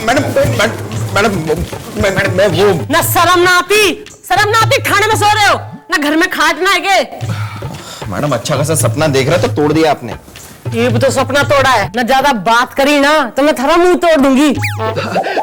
Madam madam madam मैं वो ना शर्म ना आती खाने में सो रहे हो ना घर में खाट ना है। मैडम अच्छा खासा सपना देख रहा तो तोड़ दिया आपने। ये भी तो सपना तोड़ा है ना, ज्यादा बात करी ना तो मैं थारा मुंह तोड़ दूंगी।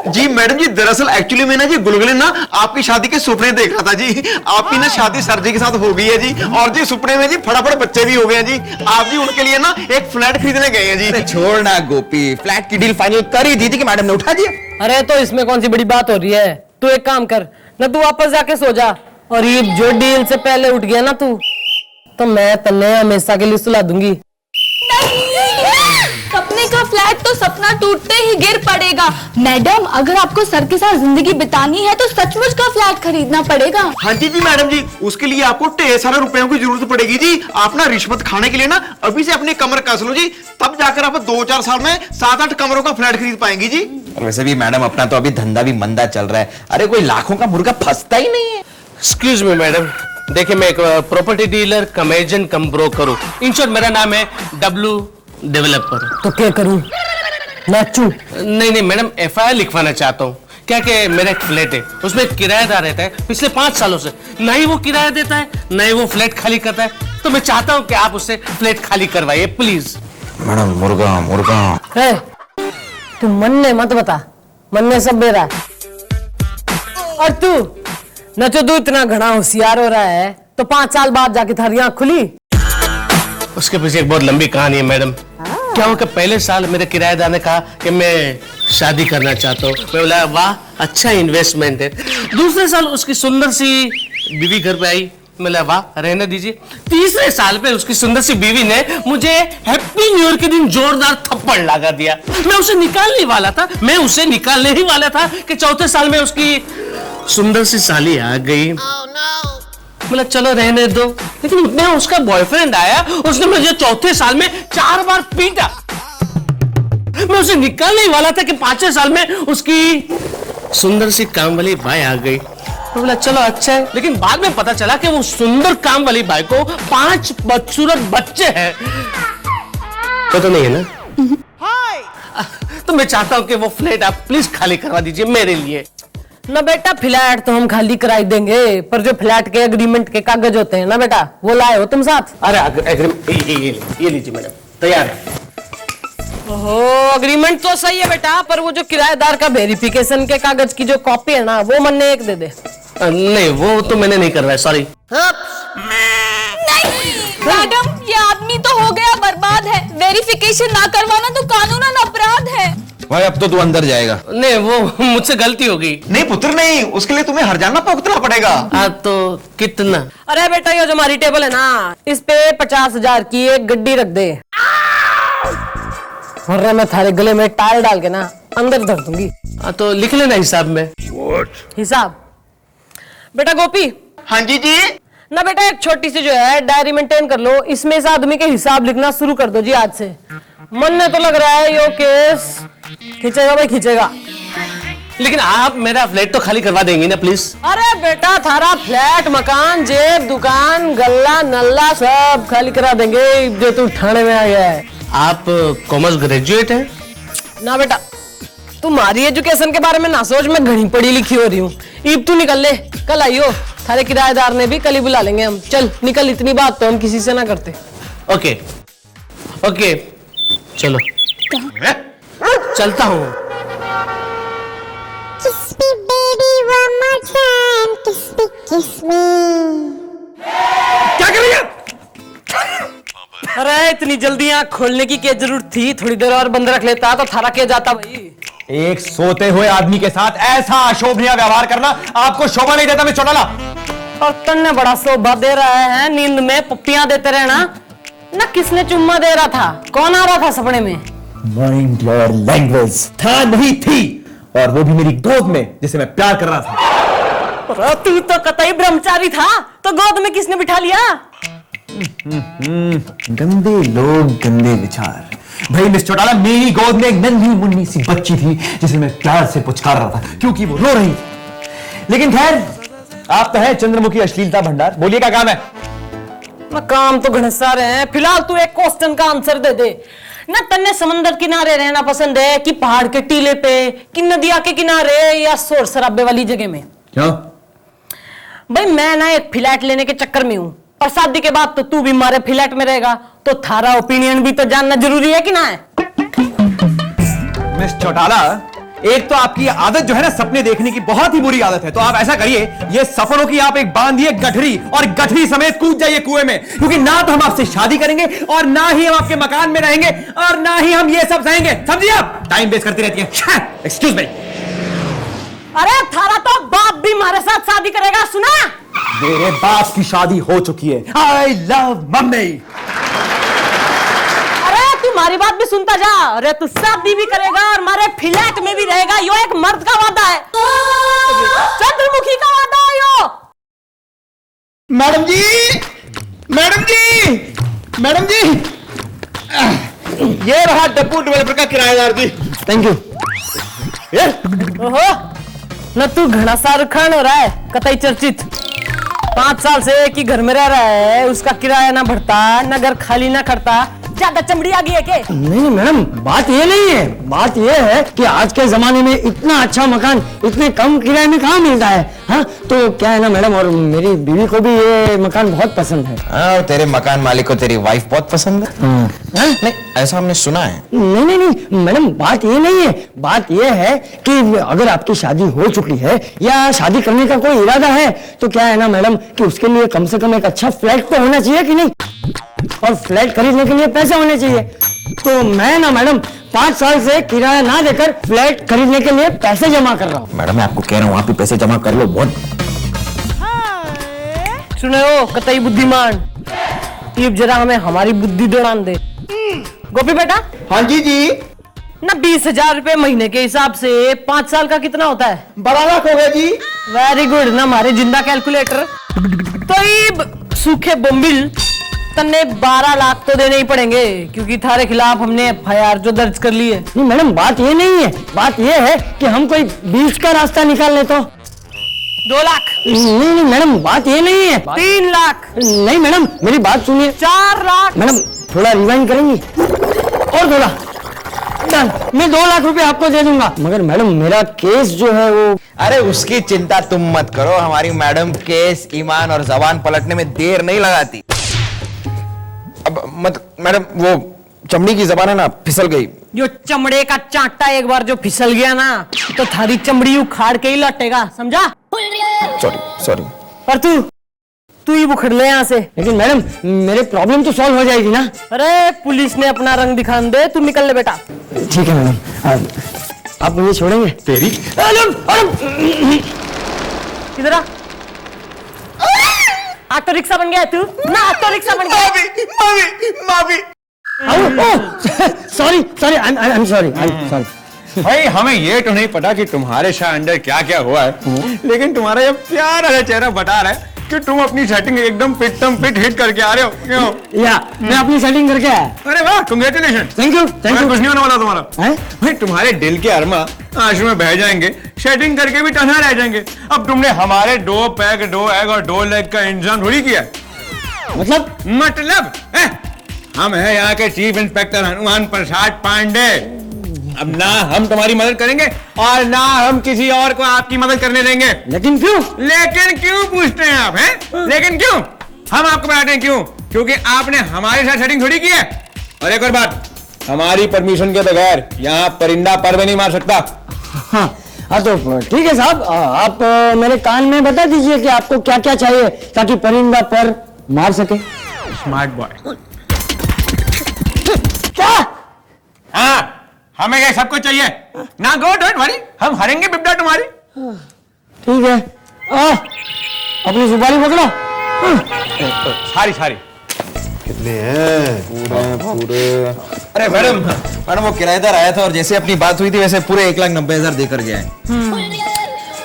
जी मैडम जी, दरअसल एक्चुअली मैं ना जी गुलगुले ना आपकी शादी के सपने देख रहा था जी। आपकी ना शादी सर जी के साथ हो गई है जी, और जी सपने में जी फटाफट बच्चे भी हो गए हैं जी। आप जी उनके लिए ना एक फ्लैट खरीदने गए हैं जी। छोड़ ना गोपी, फ्लैट की डील फाइनल कर ही दी थी कि मैडम ने उठा दिया। अरे तो इसमें कौन सी बड़ी बात हो रही है। तू एक काम कर ना, तू वापस जाके सो जा, और ये जो डील से पहले उठ गया ना तू, तो मैं तन्ने हमेशा के लिए सुला दूंगी। सपने का फ्लैट तो सपना टूटते ही गिर पड़ेगा। मैडम अगर आपको सर के साथ जिंदगी बितानी है तो सचमुच का फ्लैट खरीदना पड़ेगा। हाँ जी मैडम जी, उसके लिए आपको ढेर सारे रुपयों की जरूरत पड़ेगी जी। आप ना रिश्वत खाने के लिए ना अभी से अपनी कमर कस लो जी, तब जाकर आप 2-4 साल में 7-8 कमरों का फ्लैट खरीद पाएंगी जी। और वैसे भी मैडम अपना तो अभी धंधा भी मंदा चल रहा है। अरे कोई लाखों का मुर्गा फंसता ही नहीं है। एक्सक्यूज मी मैडम, देखिए मैं एक प्रॉपर्टी डीलर कम एजेंट कम ब्रोकर हूँ। इन शॉर्ट मेरा नाम है डब्लू डेवलपर। तो क्या करूं, नाचूं? नहीं मैडम, एफआईआर लिखवाना चाहता हूँ। क्या कि मेरा एक फ्लैट है, उसमें एक किराएदार रहता है पिछले 5 सालों से, ना ही वो किराया देता है ना ही वो फ्लैट खाली करता है। तो मैं चाहता हूँ कि आप उससे फ्लैट खाली करवाइए प्लीज। मैडम मुर्गा है, तू मन ने मत बता, मन ने सब बेरा। और तू न तो तू इतना घना होशियार हो रहा है तो 5 साल बाद जाके थारी आंख खुली। उसके पीछे एक बहुत लंबी कहानी है मैडम। क्या हुआ कि पहले साल मेरे किराएदार ने कहा कि मैं शादी करना चाहता हूँ। मैं बोला वाह अच्छा इन्वेस्टमेंट है। दूसरे साल उसकी सुंदर सी बीवी घर पे आई, मैं बोला वाह रहने दीजिए। तीसरे साल पे उसकी सुंदर सी बीवी ने मुझे हैप्पी न्यू ईयर के दिन जोरदार थप्पड़ लगा दिया। मैं उसे निकालने वाला था कि चौथे साल में उसकी सुंदर सी साली आ गई। बोला चलो रहने दो, लेकिन उतने उसका बॉयफ्रेंड आया, उसने मुझे चौथे साल में 4 बार पीटा। मैं उसे निकालने वाला था कि 5वें साल में उसकी सुंदर सी काम वाली बाई आ गई। बोला चलो अच्छा है, लेकिन बाद में पता चला कि वो सुंदर काम वाली बाई को 5 बदसूरत बच्चे हैं। तो नहीं है ना? तो मैं चाहता हूं कि वो फ्लैट आप प्लीज खाली करवा दीजिए मेरे लिए। ना बेटा फ्लैट तो हम खाली कराई देंगे, पर जो फ्लैट के एग्रीमेंट के कागज होते हैं ना बेटा, वो लाए हो तुम साथ? अरे ये लीजिए मैडम, तैयार है। ओहो अग्रीमेंट तो सही है बेटा, पर वो जो किराएदार का वेरिफिकेशन के कागज की जो कॉपी है ना, वो मन ने एक दे दे। नहीं वो तो मैंने नहीं करवाया, सॉरी। मैडम ये आदमी तो हो गया बर्बाद है। वेरिफिकेशन ना करवाना तो कानूनन अपराध है। भाई अब तो तू अंदर जाएगा। नहीं वो मुझसे गलती हो गई। नहीं पुत्र नहीं, उसके लिए तुम्हें हरजाना भुगतना पड़ेगा। तो कितना? अरे बेटा ये जो हमारी टेबल है ना, इस पे 50,000 की एक गड्डी रख दे, और मैं थारे गले में टाल डाल के ना अंदर धर दूंगी। तो लिख लेना हिसाब में। हिसाब? बेटा गोपी। हाँ जी जी। ना बेटा एक छोटी सी जो है डायरी मेंटेन कर लो, इसमें इस आदमी के हिसाब लिखना शुरू कर दो जी आज से। मन में तो लग रहा है यो केस खींचेगा भाई खींचेगा। लेकिन आप मेरा फ्लैट तो खाली करवा देंगे ना प्लीज? अरे बेटा थारा फ्लैट मकान जेब दुकान गल्ला नल्ला सब खाली करा देंगे जो तू ठाणे में आ गया है। आप कॉमर्स ग्रेजुएट हैं? ना बेटा तुम्हारी एजुकेशन के बारे में ना सोच, मैं घनी पढ़ी लिखी हो रही हूँ। ईब तू निकल ले, कल आइयो, थारे किराएदार ने भी कल ही बुला लेंगे हम। चल निकल, इतनी बात तो हम किसी से ना करते। ओके ओके चलो चलता हूँ। Kiss me baby one more time, kiss me। क्या करेंगे? अरे इतनी जल्दी आँख खोलने की क्या जरूरत थी, थोड़ी देर और बंद रख लेता तो थारा क्या जाता भाई। एक सोते हुए आदमी के साथ ऐसा अशोभनीय व्यवहार करना आपको शोभा नहीं देता? मैं चौटाला। और तन्ने बड़ा शोभा दे रहा है, नींद में पप्पियां देते रहना ना। किसने चुम्मा दे रहा था, कौन आ रहा था सपने में? Mind your language. था नहीं थी, और वो भी मेरी गोद में जिसे मैं प्यार कर रहा था। तू तो कतई ब्रह्मचारी था, तो गोद में किसने बिठा लिया? गंदे लोग गंदे विचार। भाई मिस चौटाला, मेरी गोद में एक नन्ही मुन्नी सी बच्ची थी जिसे मैं प्यार से पुचकार रहा था क्योंकि वो रो रही थी। लेकिन खैर आप तो है चंद्रमुखी अश्लीलता भंडार। बोलिए क्या काम है? काम तो घने सारे हैं, फिलहाल तू एक क्वेश्चन का आंसर दे दे। ना तन्ने समंदर किनारे रहना पसंद है कि पहाड़ के टीले पे कि नदिया के किनारे या शोर शराबे वाली जगह में? क्यों? भाई मैं ना एक फ्लैट लेने के चक्कर में हूँ, और शादी के बाद तो तू भी हमारे फ्लैट में रहेगा, तो थारा ओपिनियन भी तो जानना जरूरी है कि ना है? मिस चौटाला, एक तो आपकी आदत जो है ना सपने देखने की बहुत ही बुरी आदत है। तो आप ऐसा करिए, ये सपनों की आप एक बांधिए गठरी और गठरी समेत कूद जाइए कुएं में, क्योंकि ना तो हम आपसे शादी करेंगे और ना ही हम आपके मकान में रहेंगे और ना ही हम ये सब सहेंगे। समझिए? आप टाइम वेस्ट करती रहती है। Excuse me. अरे थारा तो बाप भी हमारे साथ शादी करेगा, सुना? मेरे बाप की शादी हो चुकी है। I love mummy. अरे तू हमारी बात भी सुनता जा। अरे तू शादी भी करेगा और हमारे फ्लैट में भी रहेगा, यो एक मर्द का वादा है, चंद्रमुखी का वादा है यो। मैडम जी, मैडम जी, मैडम जी, ये रहा डब्बू डेवलपर का किराएदार जी। Thank you. ओहो, न तू घना सार खान हो रहा है, कतई चर्चित। 5 साल से एक ही घर में रह रहा है, उसका किराया ना भरता, न घर खाली ना करता, ज्यादा चमड़ी आ गई है के? नहीं मैडम, बात ये नहीं है। बात ये है कि आज के जमाने में इतना अच्छा मकान इतने कम किराए में कहाँ मिलता है। हाँ, तो क्या है ना मैडम, और मेरी बीवी को भी ये मकान बहुत पसंद है। और तेरे मकान मालिक को तेरी वाइफ बहुत पसंद है। हाँ? नहीं, ऐसा हमने सुना है। नहीं नहीं नहीं मैडम, बात ये नहीं है। बात ये है कि अगर आपकी शादी हो चुकी है या शादी करने का कोई इरादा है, तो क्या है ना मैडम कि उसके लिए कम से कम एक अच्छा फ्लैट तो होना चाहिए कि नहीं, और फ्लैट खरीदने के लिए पैसे होने चाहिए। तो मैं ना मैडम 5 साल से किराया ना देकर फ्लैट खरीदने के लिए पैसे जमा कर रहा हूँ। मैडम मैं आपको कह रहा हूँ, आप भी पैसे जमा कर लो। बहुत सुने हो कतई बुद्धिमान, अब जरा हमें हमारी बुद्धि दौड़ान दे। गोपी बेटा। हाँ जी जी। ना 20,000 रुपए महीने के हिसाब से 5 साल का कितना होता है? 12 लाख हो गया जी। वेरी गुड ना, हमारे जिंदा कैलकुलेटर। तो ये सूखे बोम्बिल तन्ने 12 लाख तो देने ही पड़ेंगे, क्योंकि थारे खिलाफ हमने FIR जो दर्ज कर ली है। नहीं मैडम, बात ये नहीं है। बात ये है कि हम कोई बीच का रास्ता निकाल ले तो 2 लाख। नहीं नहीं मैडम, बात ये नहीं है। 3 लाख। नहीं मैडम, मेरी बात सुनिए। 4 लाख। मैडम थोड़ा रिवाइंड करेंगी? और थोड़ा। डन, मैं 2 लाख रुपए आपको दे दूंगा। मगर मैडम मेरा केस जो है वो। अरे उसकी चिंता तुम मत करो, हमारी मैडम केस, ईमान और जबान पलटने में देर नहीं लगाती। अब मत मैडम, वो चमड़ी की जबान है ना, फिसल गई। जो चमड़े का चांटा एक बार जो फिसल गया ना, तो थारी चमड़ी उखाड़ के ही लौटेगा, समझा? Sorry sorry. पर तू ही उखड़ ले यहाँ से। लेकिन मैडम मेरे प्रॉब्लम तो सॉल्व हो जाएगी ना? अरे पुलिस ने अपना रंग दिखाने दे, तू निकल ले बेटा। ठीक है मैडम, आप मुझे छोड़ेंगे? तेरी इधर आ। ऑटो रिक्शा बन गया तू ना, ऑटो रिक्शा बन गया। Sorry sorry, I am sorry. भाई हमें ये तो नहीं पता कि तुम्हारे साथ अंदर क्या क्या हुआ है, लेकिन तुम्हारा ये प्यारा सा चेहरा बता रहा है कि तुम अपनी सेटिंग एकदम फिट हिट करके आ रहे हो। क्यों? या मैं अपनी सेटिंग करके आया। अरे वाह, congratulation. Thank you thank you. कुछ नहीं होने वाला तुम्हारा। हैं? भाई तुम्हारे दिल के अरमा आंसू में बह जाएंगे, सेटिंग करके भी टना रह जाएंगे। अब तुमने हमारे 2 पैक 2 एग और 2 लेग का इंतजाम थोड़ी किया। मतलब हम है यहाँ के चीफ इंस्पेक्टर हनुमान प्रसाद पांडे। अब ना हम तुम्हारी मदद करेंगे और ना हम किसी और को आपकी मदद करने देंगे। लेकिन क्यों? लेकिन क्यों पूछते हैं आप? हैं? लेकिन क्यों? हम आपको बताते हैं क्यों। क्योंकि आपने हमारे साथ सेटिंग थोड़ी की है। और एक और बात, हमारी परमिशन के बगैर यहाँ परिंदा पर भी नहीं मार सकता। हाँ तो ठीक है साहब, आप मेरे कान में बता दीजिए कि आपको क्या क्या चाहिए ताकि परिंदा पर मार सके। Smart boy. क्या? हाँ, हमें क्या सब कुछ चाहिए ना। गो डोंट वरी, हम हरेंगे बिब्बा तुम्हारी। ठीक है, अपनी सुपारी पकड़ो। सारी कितने हैं? पूरे। अरे मैडम वो किराएदार आया था और जैसे अपनी बात हुई थी वैसे पूरे 1,90,000 देकर गया है।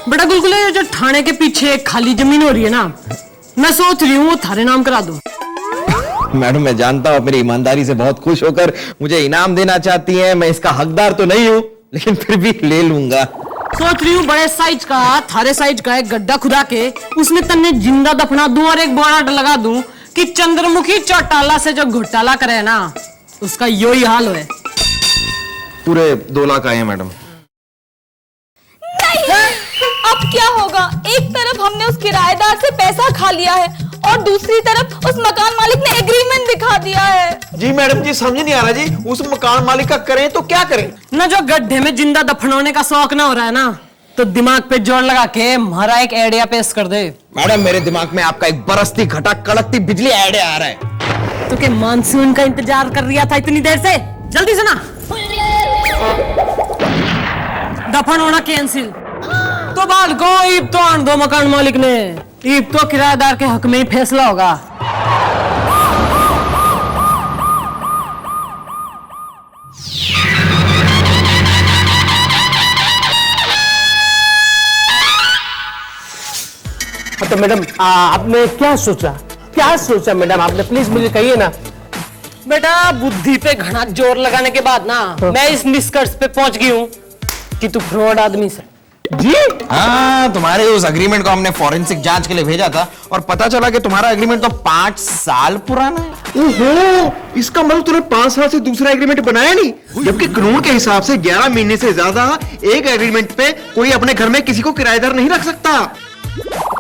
बेटा गुलगुले, जो थाने के पीछे खाली जमीन हो रही है ना, मैं सोच रही हूँ वो थारे नाम करा दूं। मैडम मैं जानता हूँ मेरी ईमानदारी से बहुत खुश होकर मुझे इनाम देना चाहती हैं। मैं इसका हकदार तो नहीं हूँ, लेकिन फिर भी ले लूंगा। सोच रही हूँ बड़े साइज का, थारे साइज का एक गड्ढा खुदा के उसमें तन्ने जिंदा दफना दूं और एक बोरा लगा दूं कि चंद्रमुखी चौटाला से जो घोटाला करे ना, उसका यो ही हाल है। पूरे 2 लाख आए हैं मैडम। अब क्या होगा? एक तरफ हमने उस किराएदार से पैसा खा लिया है और दूसरी तरफ उस मकान मालिक ने एग्रीमेंट दिखा दिया है। जी मैडम जी, समझ नहीं आ रहा जी, उस मकान मालिक का करें तो क्या करें? ना जो गड्ढे में जिंदा दफनाने का शौक ना हो रहा है ना, तो दिमाग पे जोर लगा के हमारा एक आइडिया पेश कर दे। मैडम मेरे दिमाग में आपका एक बरसती घटा कड़कती बिजली आइडिया आ रहा है। तो क्या मानसून का इंतजार कर रहा था इतनी देर से? जल्दी सुना। दफन होना कैंसिल तो बाल को ईब तो आन दो मकान मालिक ने। ईब तो किराएदार के हक में ही फैसला होगा। तो मैडम आपने क्या सोचा मैडम? आपने प्लीज मुझे कहिए ना। बेटा बुद्धि पे घना जोर लगाने के बाद ना मैं इस निष्कर्ष पे पहुंच गई हूँ कि तू फ्रॉड आदमी से। जी हाँ, तुम्हारे उस एग्रीमेंट को हमने फॉरेंसिक जांच के लिए भेजा था और पता चला कि तुम्हारा एग्रीमेंट तो 5 साल पुराना है। ओहो, इसका मतलब तूने 5 साल से दूसरा एग्रीमेंट बनाया नहीं, जबकि कानून के हिसाब से 11 महीने से ज्यादा एक एग्रीमेंट पे कोई अपने घर में किसी को किराएदार नहीं रख सकता।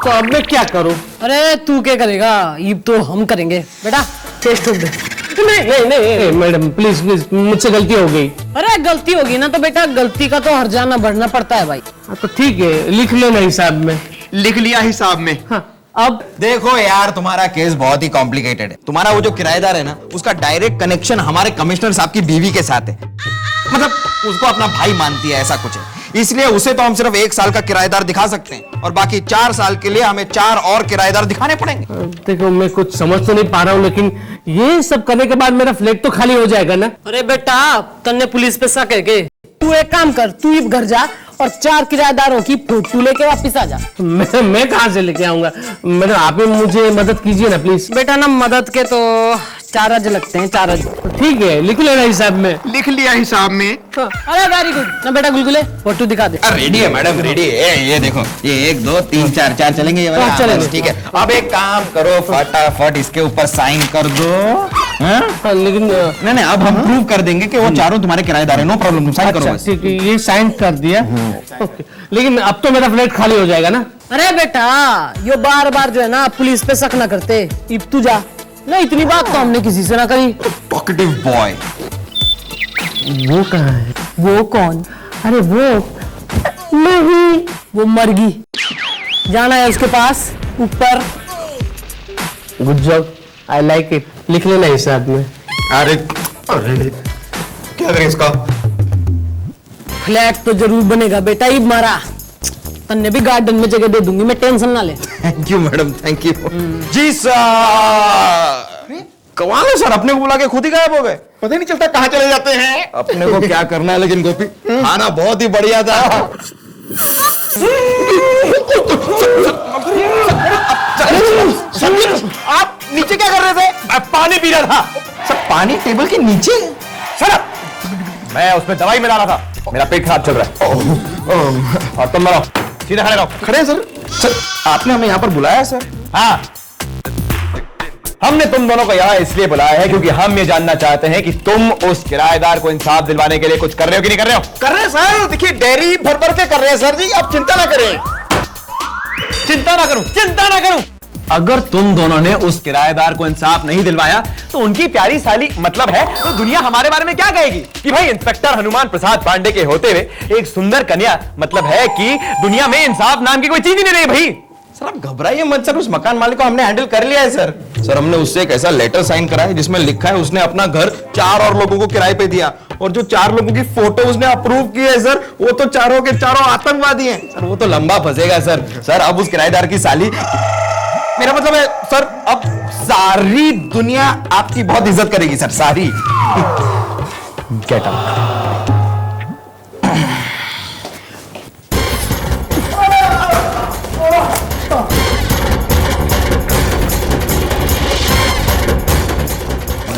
तो अब मैं क्या करूं? अरे तू क्या करेगा? ये तो हम करेंगे। बेटा टेस्ट ठोक दे। नहीं मैडम प्लीज मुझसे गलती हो गई। अरे गलती होगी ना तो बेटा गलती का तो हर जाना बढ़ना पड़ता है भाई। तो ठीक है, लिख लेना हिसाब में। लिख लिया हिसाब में। हाँ। अब देखो यार, तुम्हारा केस बहुत ही कॉम्प्लिकेटेड है। तुम्हारा वो जो किराएदार है ना, उसका डायरेक्ट कनेक्शन हमारे कमिश्नर साहब की बीवी के साथ है। मतलब उसको अपना भाई मानती है, ऐसा कुछ है। इसलिए उसे तो हम सिर्फ 1 साल का किराएदार दिखा सकते हैं और बाकी 4 साल के लिए हमें 4 और किराएदार दिखाने पड़ेंगे। देखो मैं कुछ समझ तो नहीं पा रहा हूँ, लेकिन ये सब करने के बाद मेरा फ्लैट तो खाली हो जाएगा ना? अरे बेटा तन्ने पुलिस पे शक है के? तू एक काम कर, तू ही घर जा और 4 किराएदारों की फोटो लेके वापिस आ जा। मैं कहाँ से लेके आऊंगा? मैडम आप ही मुझे मदद कीजिए ना प्लीज। बेटा ना मदद के तो 4 अज लगते हैं, 4 अज। ठीक है, लिख लेना हिसाब में। लिख लिया हिसाब में। अरे वेरी गुड ना बेटा, गुलगुले फोटो दिखा दे। रेडी है मैडम, रेडी है। ये देखो, ये 1 2 3 4 4 चलेंगे ये वाला। हाँ, चलेंगे। ठीक है, अब एक काम करो, फटाफट इसके ऊपर साइन कर दो। हाँ, लेकिन नहीं, अब हम प्रूव कर देंगे कि वो चारों तुम्हारे किराएदार है। नो प्रॉब्लम, तुम साइन करो अच्छा बस। ठीक है, ये साइन कर दिया। ओके, लेकिन अब तो मेरा फ्लैट खाली हो जाएगा ना? अरे बेटा यो बार बार जो है ना पुलिस पे शक ना करते। इब तू जा ना, इतनी बात तो हमने किसी से ना करी। Talkative boy. वो कहाँ है? वो कौन? अरे वो नहीं, वो मरगी। जाना है उसके पास ऊपर। Good job, I like it. लिख लेना हिसाब में। अरे क्या करें इसका? फ्लैट तो जरूर बनेगा बेटा। इब मारा तन्ने भी गार्डन में जगह दे दूंगी मैं, टेंशन ना ले। Thank you madam, thank you. जी सर। कमाल है सर, अपने को बुला के खुद ही गायब हो गए। पता ही नहीं चलता कहाँ चले जाते हैं। अपने को क्या करना है, लेकिन गोपी खाना बहुत ही बढ़िया था। आप नीचे क्या कर रहे थे? मैं पानी पी रहा था। सर पानी टेबल के नीचे? सर मैं उसमें दवाई मिला रहा था, मेरा पेट खराब चल रहा है। और तुम मरो, सीधे खड़े रहो। खड़े सर। सर आपने हमें यहाँ पर बुलाया सर? हाँ, हमने तुम दोनों को यहाँ इसलिए बुलाया है क्योंकि हम ये जानना चाहते हैं कि तुम उस किराएदार को इंसाफ दिलवाने के लिए कुछ कर रहे हो कि नहीं कर रहे हो? कर रहे हैं सर, देखिए डेयरी भर भर के कर रहे हैं सर जी, आप चिंता ना करें। चिंता ना करूं, चिंता ना करूं। अगर तुम दोनों ने उस किराएदार को इंसाफ नहीं दिलवाया तो उनकी प्यारी साली मतलब है तो दुनिया हमारे बारे में क्या कहेगी कि भाई इंस्पेक्टर हनुमान प्रसाद पांडे के होते हुए एक सुंदर कन्या, मतलब है कि दुनिया में इंसाफ नाम की कोई चीज ही नहीं रही भाई। सर आप घबराइए मत सर, उस मकान मालिक को हमने हैंडल कर लिया है सर। सर हमने उससे एक ऐसा लेटर साइन करा है जिसमें लिखा है उसने अपना घर 4 और लोगों को किराए पे दिया और जो 4 लोगों की फोटो उसने अप्रूव की है सर, वो तो चारों के चारों आतंकवादी हैं। सर वो तो लंबा फंसेगा सर। सर अब उस किराएदार की साली, मेरा मतलब है सर, अब सारी दुनिया आपकी बहुत इज्जत करेगी सर, सारी। Get out.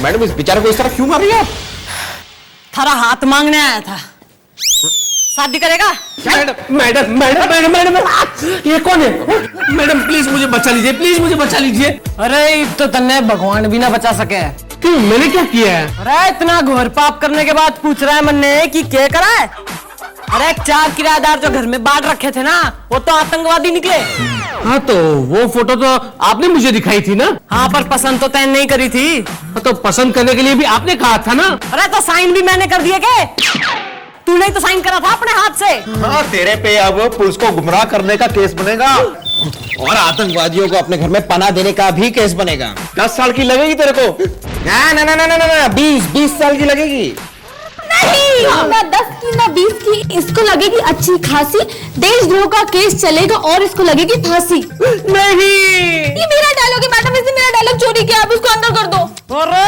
मैडम इस बेचारे को इस तरह क्यों मार रही है आप? थारा हाथ मांगने आया था। शादी करेगा? मैडम ये कौन है? मैडम प्लीज मुझे बचा लीजिए, प्लीज मुझे बचा लीजिए। अरे तो तन्ने भगवान भी ना बचा सके। क्यों, मैंने क्या किया है? अरे इतना घोर पाप करने के बाद पूछ रहा है मन्ने कि क्या करा है? अरे 4 किराएदार जो घर में बांट रखे थे ना, वो तो आतंकवादी निकले। हाँ तो वो फोटो तो आपने मुझे दिखाई थी ना। हाँ पर पसंद तो तय नहीं करी थी। हाँ, तो पसंद करने के लिए भी आपने कहा था ना। अरे तो साइन भी मैंने कर दिए के? तूने ही तो साइन करा था अपने हाथ से। हाँ, तेरे पे अब पुलिस को गुमराह करने का केस बनेगा और आतंकवादियों को अपने घर में पनाह देने का भी केस बनेगा। 10 साल की लगेगी तेरे को। ना ना ना ना ना ना 20 साल की लगेगी। नहीं, ना 10 की ना 20 की, इसको लगेगी अच्छी खासी देशद्रोह का केस चलेगा और इसको लगेगी फांसी। नहीं, ये मेरा डायलॉग है मैडम, इसने मेरा डायलॉग चोरी किया, आप उसको अंदर कर दो। अरे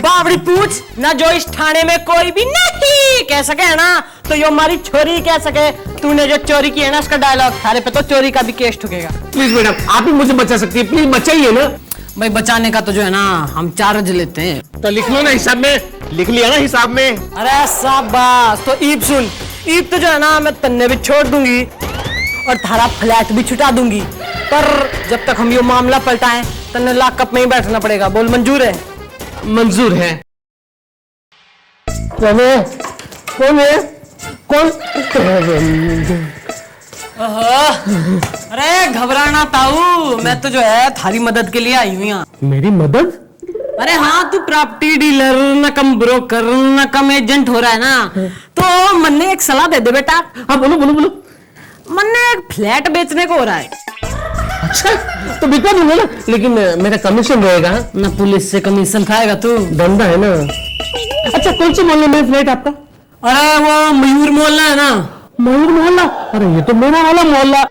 बावड़ी पूछ ना, जो इस थाने में कोई भी नहीं कह सके है ना, तो ये हमारी चोरी कह सके। तूने जो चोरी की है ना, उसका डायलॉग थारे पे तो चोरी का भी केस ठुकेगा। प्लीज मैडम, आप ही मुझे बचा सकती है, प्लीज बचाइए ना। भाई बचाने का तो जो है ना हम चार्ज लेते हैं। तो लिख लो ना हिसाब में। लिख लिया ना हिसाब में। अरे शाबाश, तो ईद सुन, ईद तो जो है ना मैं तन्ने भी छोड़ दूंगी और थारा फ्लैट भी छुटा दूंगी, पर जब तक हम ये मामला पलटाएं तन्ने लॉकअप में ही बैठना पड़ेगा। बोल मंजूर है? मंजूर है। कौन है? कौन? अरे घबराना ताऊ, मैं तो जो है थारी मदद के लिए आई हुई यहाँ। मेरी मदद? अरे हाँ, तू प्रॉपर्टी डीलर न कम ब्रोकर न कम एजेंट हो रहा है ना, तो मन ने एक सलाह दे दे बेटा। हाँ बोलो बोलो बोलो। मन ने एक फ्लैट बेचने को हो रहा है। अच्छा तो बिका दूंगा ना, लेकिन मेरा कमीशन रहेगा। ना पुलिस से कमीशन खाएगा तू? धंधा है ना। अच्छा कौन से मोहल्ले में फ्लैट आपका? अरे वो मयूर मोहल्ला है ना। मयूर मोहल्ला? अरे ये तो मेरा वाला मोहल्ला।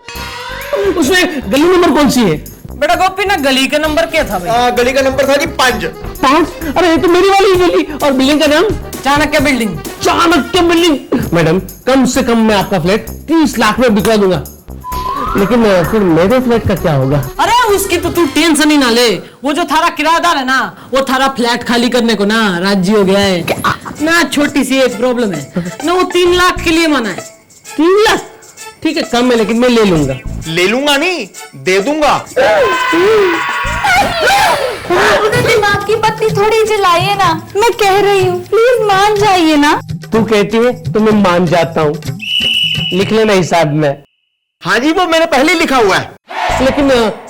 उसमें गली नंबर कौन सी है? बेटा गोपी ना, गली का नंबर क्या था भाई? गली का नंबर था जी 5। 5? अरे ये तो मेरी वाली गली। और बिल्डिंग का नाम? Chanakya building. Chanakya building. Madam कम से कम मैं आपका फ्लैट 30 लाख में बिकवा दूंगा, लेकिन फिर मेरे फ्लैट का क्या होगा? अरे उसकी तो तू टेंशन ही ना ले, वो जो थारा किराएदार है ना, वो थारा फ्लैट खाली करने को ना राजी हो गया है ना। छोटी सी एक प्रॉब्लम है ना, वो 3 लाख के लिए माना है। 3 लाख? ठीक है कम है, लेकिन मैं ले लूंगा। ले लूंगा नहीं, दे दूंगा। दिमाग की बत्ती थोड़ी जलाइए ना, मैं कह रही हूँ प्लीज मान जाइए ना। तू कहती है तो मैं मान जाता हूँ, लिख लेना हिसाब में। हाँ जी, वो मैंने पहले लिखा हुआ है। लेकिन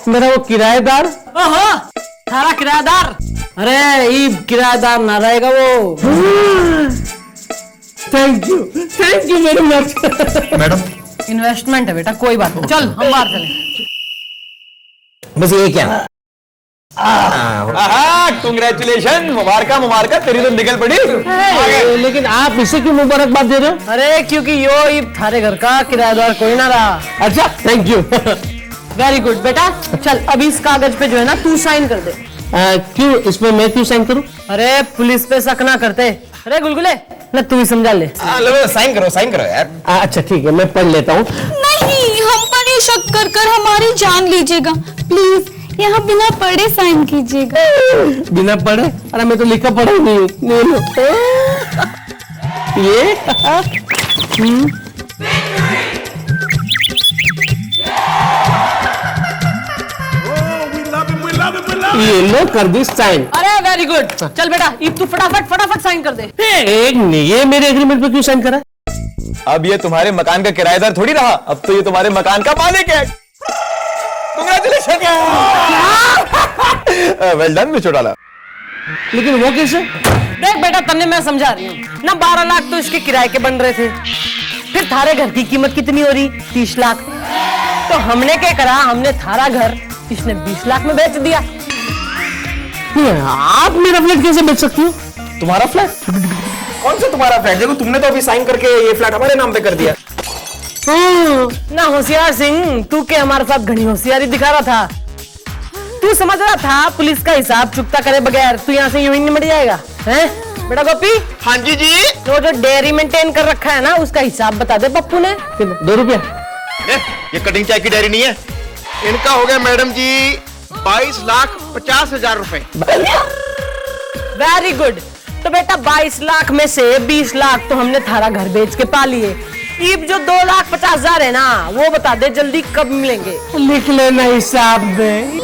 मेरा वो किराएदार? ओहो, थारा किराएदार? अरे ये किराएदार ना रहेगा वो। Thank you very much. Madam investment है बेटा, कोई बात नहीं, चल हम बाहर चलें। बस ये क्या? कांग्रेचुलेशन, मुबारक तेरी तो निकल पड़ी। लेकिन आप इसे क्यों मुबारकबाद दे रहे हो? अरे क्योंकि यो ये थारे घर का किराएदार कोई ना रहा। अच्छा थैंक यू। वेरी गुड बेटा, चल अभी इस कागज पे जो है ना तू साइन कर दे। क्यों, इसमें मैं क्यों साइन करूं? अरे पुलिस पे शक ना करते। अरे गुलगुले ना, तू ही समझा ले। साइन करो यार। अच्छा ठीक है, मैं पढ़ लेता हूँ। नहीं, हम पर ये शक कर कर हमारी जान लीजिएगा प्लीज, यहाँ बिना पढ़े साइन कीजिएगा। बिना पढ़े? अरे मैं तो लिखा पढ़ा ही नहीं हूँ। ले लो। ये ये लो कर दी साइन। अरे वेरी गुड, चल बेटा अब तू फटाफट साइन कर दे। एक नहीं, ये मेरे एग्रीमेंट पे क्यों साइन करा? अब ये तुम्हारे मकान का किराएदार थोड़ी रहा, अब तो ये तुम्हारे मकान का मालिक है। कांग्रेचुलेशन। वेल डन मिस्टर डाला। लेकिन वो कैसे? देख बेटा तन्ने मैं समझा रही हूँ ना, 12 लाख तो इसके किराए के बन रहे थे, फिर थारे घर की कीमत कितनी हो रही? 30 लाख। तो हमने क्या करा, हमने थारा घर इसने 20 लाख में बेच दिया। आप मेरा फ्लैट कैसे बेच सकती हो? तुम्हारा फ्लैट? कौन सा तुम्हारा फ्लैट? देखो तुमने तो अभी साइन करके ये फ्लैट हमारे नाम पे कर दिया। ना होशियार सिंह, तू के हमारे साथ घनी होशियारी दिखा रहा था। तू समझ रहा था पुलिस का हिसाब चुकता करे बगैर तू यहाँ से यूं ही निमट जाएगा? हैं बेटा गोपी? हाँ जी जी। तो जो डेयरी मेंटेन कर रखा है ना, उसका हिसाब बता दे पप्पू ने। 2 रुपया। ये कटिंग चाय की डायरी नहीं है, इनका हो गया मैडम जी 22,50,000 रुपए। Very good. तो बेटा 22 लाख में से 20 लाख तो हमने थारा घर बेच के पा लिए। अब जो 2,50,000 है ना, वो बता दे जल्दी कब मिलेंगे? लिख लेना हिसाब में।